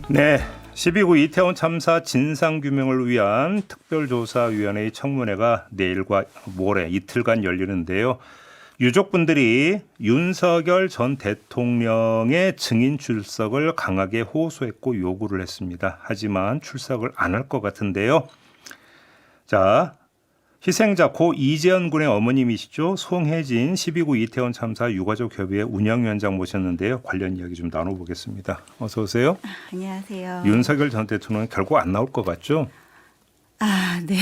네, 12구 이태원 참사 진상규명을 위한 특별조사위원회의 청문회가 내일과 모레 이틀간 열리는데요. 유족분들이 윤석열 전 대통령의 증인 출석을 강하게 호소했고 요구를 했습니다. 하지만 출석을 안 할 것 같은데요. 자, 희생자 고 이재현 군의 어머님이시죠. 송혜진 12구 이태원 참사 유가족협의회 운영위원장 모셨는데요. 관련 이야기 좀 나눠보겠습니다. 어서 오세요. 안녕하세요. 윤석열 전 대통령은 결국 안 나올 것 같죠? 네.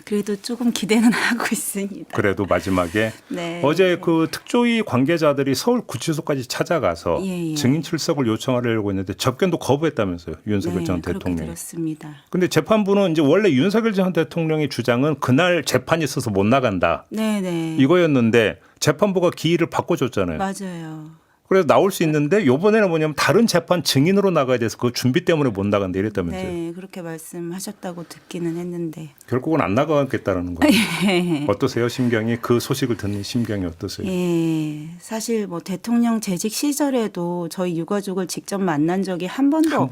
그래도 조금 기대는 하고 있습니다. 그래도 마지막에 네. 어제 그 특조위 관계자들이 서울 구치소까지 찾아가서 예. 증인 출석을 요청하려고 했는데 접견도 거부했다면서요. 윤석열 전 그렇게 대통령이. 들었습니다. 근데 재판부는 이제 원래 윤석열 전 대통령의 주장은 그날 재판이 있어서 못 나간다. 네네. 이거였는데 재판부가 기일을 바꿔줬잖아요. 맞아요. 그래서 나올 수 있는데 이번에는 뭐냐면 다른 재판 증인으로 나가야 돼서 그 준비 때문에 못 나간다 이랬다면서요. 네, 그렇게 말씀하셨다고 듣기는 했는데. 결국은 안 나가겠다라는 거예요. 어떠세요? 심경이 그 소식을 듣는 심경이 어떠세요? 예, 사실 뭐 대통령 재직 시절에도 저희 유가족을 직접 만난 적이 한 번도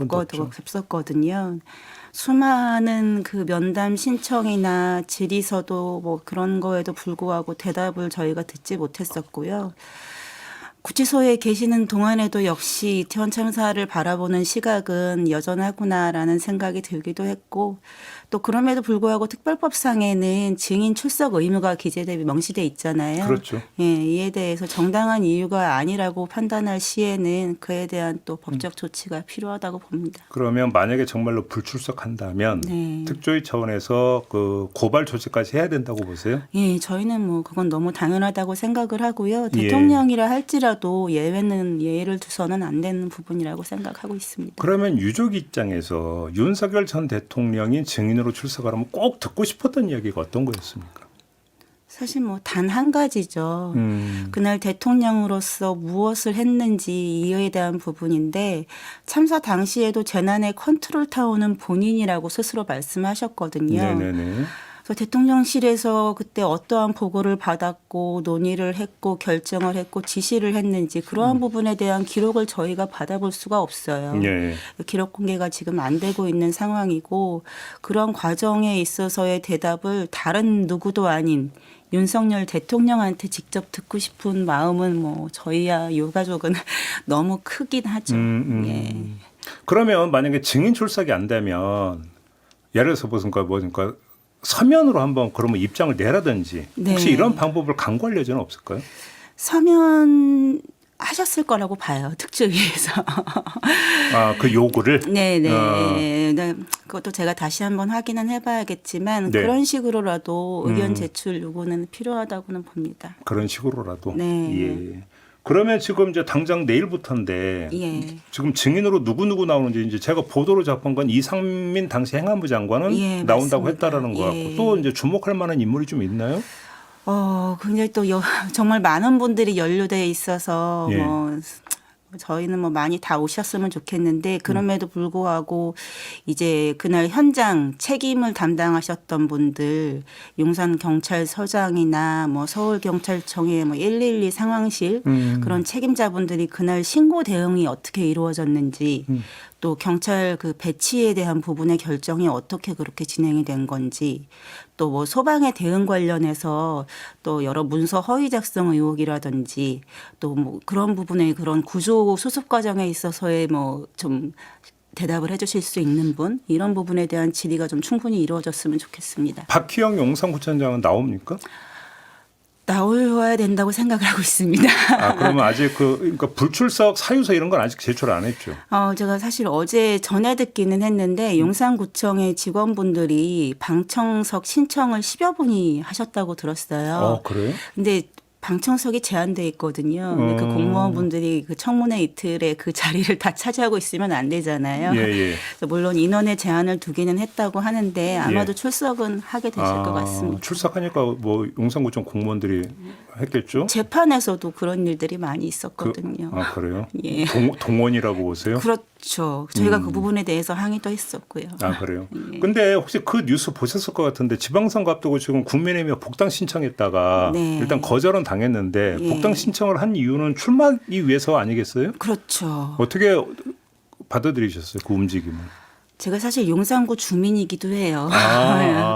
없었거든요. 수많은 그 면담 신청이나 질의서도 뭐 그런 거에도 불구하고 대답을 저희가 듣지 못했었고요. 구치소에 계시는 동안에도 역시 이태원 참사를 바라보는 시각은 여전하구나라는 생각이 들기도 했고, 또 그럼에도 불구하고 특별법상에는 증인 출석 의무가 기재돼 명시돼 있잖아요. 그렇죠. 예, 이에 대해서 정당한 이유가 아니라고 판단할 시에는 그에 대한 또 법적 조치가 필요하다고 봅니다. 그러면 만약에 정말로 불출석한다면 네. 특조위 차원에서 그 고발 조치까지 해야 된다고 보세요? 예, 저희는 뭐 그건 너무 당연하다고 생각을 하고요. 예. 대통령이라 할지라도 예외는 예의를 두서는 안 되는 부분이라고 생각하고 있습니다. 그러면 유족 입장에서 윤석열 전 대통령이 증인으로 출석하라면 꼭 듣고 싶었던 이야기가 어떤 거였습니까? 사실 뭐 단 한 가지죠. 그날 대통령으로서 무엇을 했는지 이에 대한 부분인데 참사 당시에도 재난의 컨트롤 타워는 본인이라고 스스로 말씀하셨거든요. 네네네. 그래서 대통령실에서 그때 어떠한 보고를 받았고 논의를 했고 결정을 했고 지시를 했는지 그러한 부분에 대한 기록을 저희가 받아볼 수가 없어요. 예. 기록 공개가 지금 안 되고 있는 상황이고 그런 과정에 있어서의 대답을 다른 누구도 아닌 윤석열 대통령한테 직접 듣고 싶은 마음은 뭐 저희야 유가족은 너무 크긴 하죠. 예. 그러면 만약에 증인 출석이 안 되면 예를 들어서 뭐니까 서면으로 한번 그러면 입장을 내라든지 혹시 네. 이런 방법을 강구할 여지는 없을까요? 서면 하셨을 거라고 봐요. 특조위에서. 그 요구를? 네네. 네. 그것도 제가 다시 한번 확인은 해봐야겠지만 네. 그런 식으로라도 의견 제출 요구는 필요하다고는 봅니다. 그런 식으로라도. 네. 예. 그러면 지금 이제 당장 내일부터인데 예. 지금 증인으로 누구 나오는지 이제 제가 보도로 접한 건 이상민 당시 행안부 장관은 예, 나온다고 맞습니다. 했다라는 거 같고 예. 또 이제 주목할 만한 인물이 좀 있나요? 굉장히 또 정말 많은 분들이 연루돼 있어서 예. 뭐 저희는 뭐 많이 다 오셨으면 좋겠는데 그럼에도 불구하고 이제 그날 현장 책임을 담당하셨던 분들 용산 경찰서장이나 뭐 서울 경찰청의 뭐 112 상황실 그런 책임자분들이 그날 신고 대응이 어떻게 이루어졌는지 또 경찰 그 배치에 대한 부분의 결정이 어떻게 그렇게 진행이 된 건지 또 뭐 소방의 대응 관련해서 또 여러 문서 허위 작성 의혹이라든지 또 뭐 그런 부분의 그런 구조 수습 과정에 있어서의 뭐 좀 대답을 해 주실 수 있는 분 이런 부분에 대한 질의가 좀 충분히 이루어졌으면 좋겠습니다. 박희영 용산구청장은 나옵니까? 나와야 된다고 생각을 하고 있습니다. 그러면 아직 그러니까 불출석 사유서 이런 건 아직 제출 안 했죠. 제가 사실 어제 전해 듣기는 했는데 용산구청의 직원분들이 방청석 신청을 10여 분이 하셨다고 들었어요. 그래요? 근데 방청석이 제한돼 있거든요. 근데 그 공무원분들이 그 청문회 이틀에 그 자리를 다 차지하고 있으면 안 되잖아요. 예. 그래서 물론 인원의 제한을 두기는 했다고 하는데 아마도 예. 출석은 하게 되실 것 같습니다. 출석하니까 뭐 용산구청 공무원들이 했겠죠? 재판에서도 그런 일들이 많이 있었거든요. 그래요? 예. 동원이라고 보세요? 그렇죠. 저희가 그 부분에 대해서 항의도 했었고요. 그래요? 예. 근데 혹시 그 뉴스 보셨을 것 같은데 지방선거 앞두고 지금 국민의힘이 복당 신청했다가 네. 일단 거절은 당했는데 예. 복당 신청을 한 이유는 출마하기 위해서 아니겠어요? 그렇죠. 어떻게 받아들이셨어요? 그 움직임을? 제가 사실 용산구 주민이기도 해요.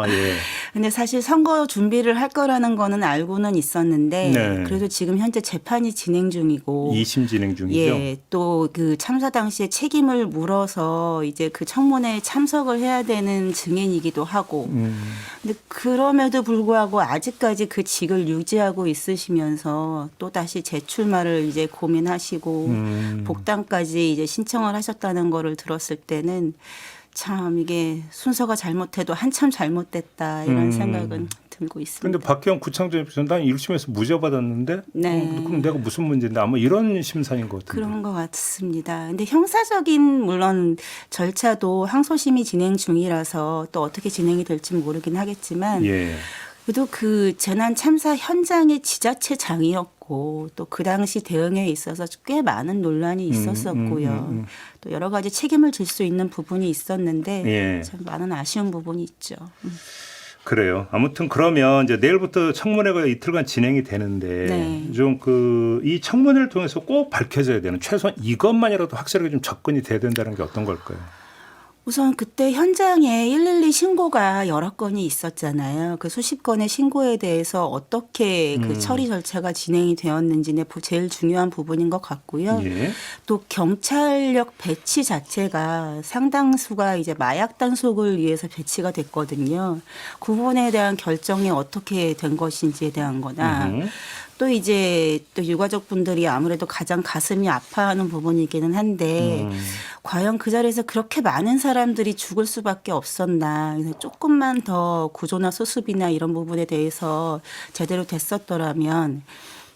예. 근데 사실 선거 준비를 할 거라는 거는 알고는 있었는데 네. 그래도 지금 현재 재판이 진행 중이고 2심 진행 중이죠. 예, 또 그 참사 당시에 책임을 물어서 이제 그 청문회에 참석을 해야 되는 증인이기도 하고 근데 그럼에도 불구하고 아직까지 그 직을 유지하고 있으시면서 또 다시 재출마를 이제 고민하시고 복당까지 이제 신청을 하셨다는 거를 들었을 때는 참 이게 순서가 잘못해도 한참 잘못됐다 이런 생각은 들고 있습니다. 그런데 박기영 구청장 입장에서는 난 1심에서 무죄 받았는데 네. 그럼 내가 무슨 문제인데 아마 이런 심산인 것 같은데. 그런 것 같습니다. 근데 형사적인 물론 절차도 항소심이 진행 중이라서 또 어떻게 진행이 될지 모르긴 하겠지만 예. 그래도 그 재난 참사 현장의 지자체장이었고 또 그 당시 대응에 있어서 꽤 많은 논란이 있었었고요. 또 여러 가지 책임을 질 수 있는 부분이 있었는데 예. 참 많은 아쉬운 부분이 있죠. 그래요. 아무튼 그러면 이제 내일부터 청문회가 이틀간 진행이 되는데 네. 좀 그 이 청문회를 통해서 꼭 밝혀져야 되는 최소한 이것만이라도 확실하게 좀 접근이 돼야 된다는 게 어떤 걸까요? 우선 그때 현장에 112 신고가 여러 건이 있었잖아요. 그 수십 건의 신고에 대해서 어떻게 그 처리 절차가 진행이 되었는지는 제일 중요한 부분인 것 같고요. 예. 또 경찰력 배치 자체가 상당수가 이제 마약 단속을 위해서 배치가 됐거든요. 그 부분에 대한 결정이 어떻게 된 것인지에 대한 거나 또 이제 또 유가족 분들이 아무래도 가장 가슴이 아파하는 부분이기는 한데 과연 그 자리에서 그렇게 많은 사람들이 죽을 수밖에 없었나. 그래서 조금만 더 구조나 수습이나 이런 부분에 대해서 제대로 됐었더라면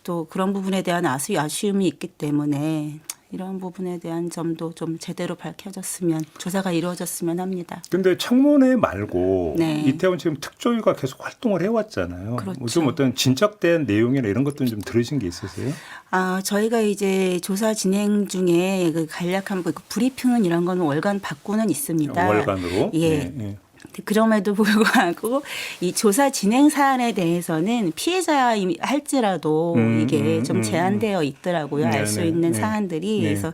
또 그런 부분에 대한 아쉬움이 있기 때문에 이런 부분에 대한 점도 좀 제대로 밝혀졌으면 조사가 이루어졌으면 합니다. 근데 청문회 말고 네. 이태원 지금 특조위가 계속 활동을 해왔잖아요. 그렇죠. 좀 어떤 진척된 내용이나 이런 것들은 좀 들으신 게 있으세요? 저희가 이제 조사 진행 중에 그 간략한 그 브리핑은 이런 거는 월간 받고는 있습니다. 월간으로. 예. 예. 그럼에도 불구하고 이 조사 진행 사안에 대해서는 피해자할지라도 이게 좀 제한되어 있더라고요. 알 수 있는 사안들이. 그래서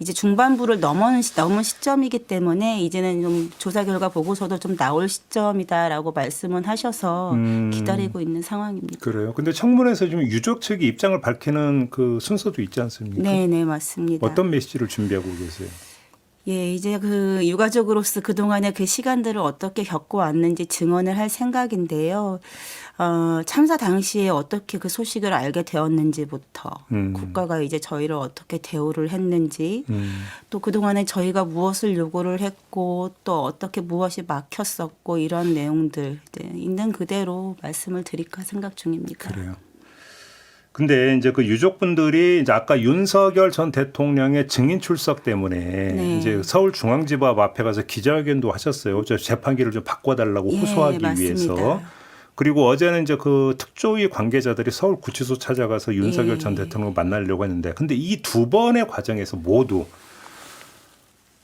이제 중반부를 넘은 시점이기 때문에 이제는 좀 조사 결과 보고서도 좀 나올 시점이다라고 말씀은 하셔서 기다리고 있는 상황입니다. 그래요. 근데 청문회에서 좀 유족 측이 입장을 밝히는 그 순서도 있지 않습니까? 네, 맞습니다. 어떤 메시지를 준비하고 계세요? 예, 이제 그 유가족으로서 그동안의 그 시간들을 어떻게 겪어왔는지 증언을 할 생각인데요. 참사 당시에 어떻게 그 소식을 알게 되었는지부터 국가가 이제 저희를 어떻게 대우를 했는지 또 그동안에 저희가 무엇을 요구를 했고 또 어떻게 무엇이 막혔었고 이런 내용들 있는 그대로 말씀을 드릴까 생각 중입니다. 그래요. 근데 이제 그 유족분들이 이제 아까 윤석열 전 대통령의 증인 출석 때문에 네. 이제 서울중앙지법 앞에 가서 기자회견도 하셨어요. 저 재판기를 좀 바꿔달라고 호소하기 맞습니다. 위해서. 그리고 어제는 이제 그 특조위 관계자들이 서울구치소 찾아가서 윤석열 전 대통령을 만나려고 했는데, 근데 이 두 번의 과정에서 모두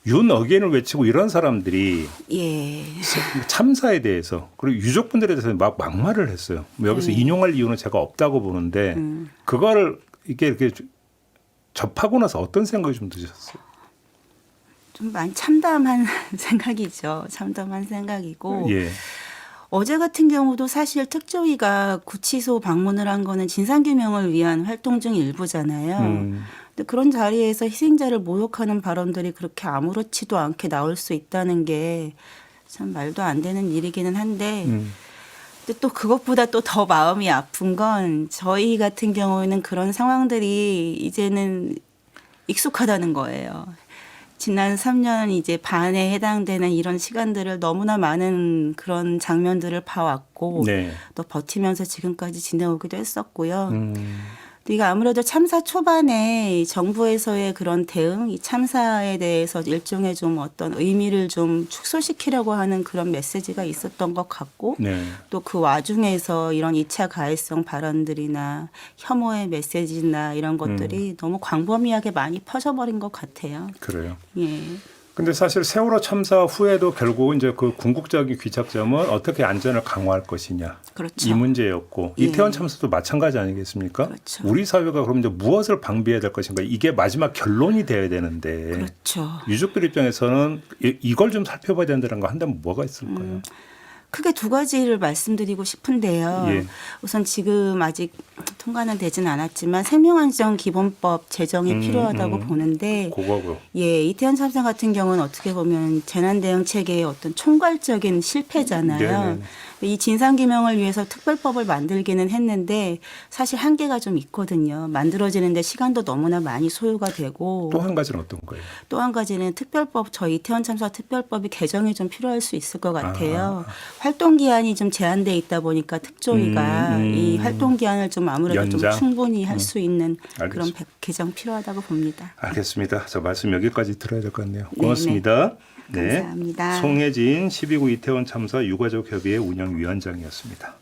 윤 어게인을 외치고 이런 사람들이 참사에 대해서 그리고 유족분들에 대해서 막 막말을 했어요. 여기서 인용할 이유는 제가 없다고 보는데 그거를 이렇게 접하고 나서 어떤 생각이 좀 드셨어요? 좀 많이 참담한 생각이죠. 참담한 생각이고. 예. 어제 같은 경우도 사실 특조위가 구치소 방문을 한 거는 진상규명을 위한 활동 중 일부잖아요. 근데 그런 자리에서 희생자를 모욕하는 발언들이 그렇게 아무렇지도 않게 나올 수 있다는 게 참 말도 안 되는 일이기는 한데 근데 또 그것보다 또 더 마음이 아픈 건 저희 같은 경우에는 그런 상황들이 이제는 익숙하다는 거예요. 지난 3년 이제 반에 해당되는 이런 시간들을 너무나 많은 그런 장면들을 봐왔고 또 버티면서 지금까지 지내오기도 했었고요. 이게 아무래도 참사 초반에 정부에서의 그런 대응, 이 참사에 대해서 일종의 좀 어떤 의미를 좀 축소시키려고 하는 그런 메시지가 있었던 것 같고 또 그 와중에서 이런 2차 가해성 발언들이나 혐오의 메시지나 이런 것들이 너무 광범위하게 많이 퍼져버린 것 같아요. 그래요. 예. 근데 사실 세월호 참사 후에도 결국 이제 그 궁극적인 귀착점은 어떻게 안전을 강화할 것이냐 그렇죠. 이 문제였고 예. 이태원 참사도 마찬가지 아니겠습니까? 그렇죠. 우리 사회가 그럼 이제 무엇을 방비해야 될 것인가 이게 마지막 결론이 돼야 되는데 그렇죠. 유족들 입장에서는 이걸 좀 살펴봐야 된다는 거 한다면 뭐가 있을까요? 크게 두 가지를 말씀드리고 싶은데요. 예. 우선 지금 아직 통과는 되진 않았지만 생명안전기본법 제정이 필요하다고 보는데 그거고. 예, 이태원 참사 같은 경우는 어떻게 보면 재난대응 체계의 어떤 총괄적인 실패잖아요. 네네. 이 진상규명을 위해서 특별법을 만들기는 했는데 사실 한계가 좀 있거든요. 만들어지는데 시간도 너무나 많이 소요가 되고 또 한 가지는 어떤 거예요? 또 한 가지는 특별법, 저희 이태원 참사 특별법이 개정이 좀 필요할 수 있을 것 같아요. 활동 기한이 좀 제한돼 있다 보니까 특조위가 이 활동 기한을 좀 아무래도 연장? 좀 충분히 할 수 있는 그런 알겠습니다. 개정 필요하다고 봅니다. 알겠습니다. 저 말씀 여기까지 들어야 될 것 같네요. 네, 고맙습니다. 감사합니다. 송혜진 12구 이태원 참사 유가족 협의회 운영위원장이었습니다.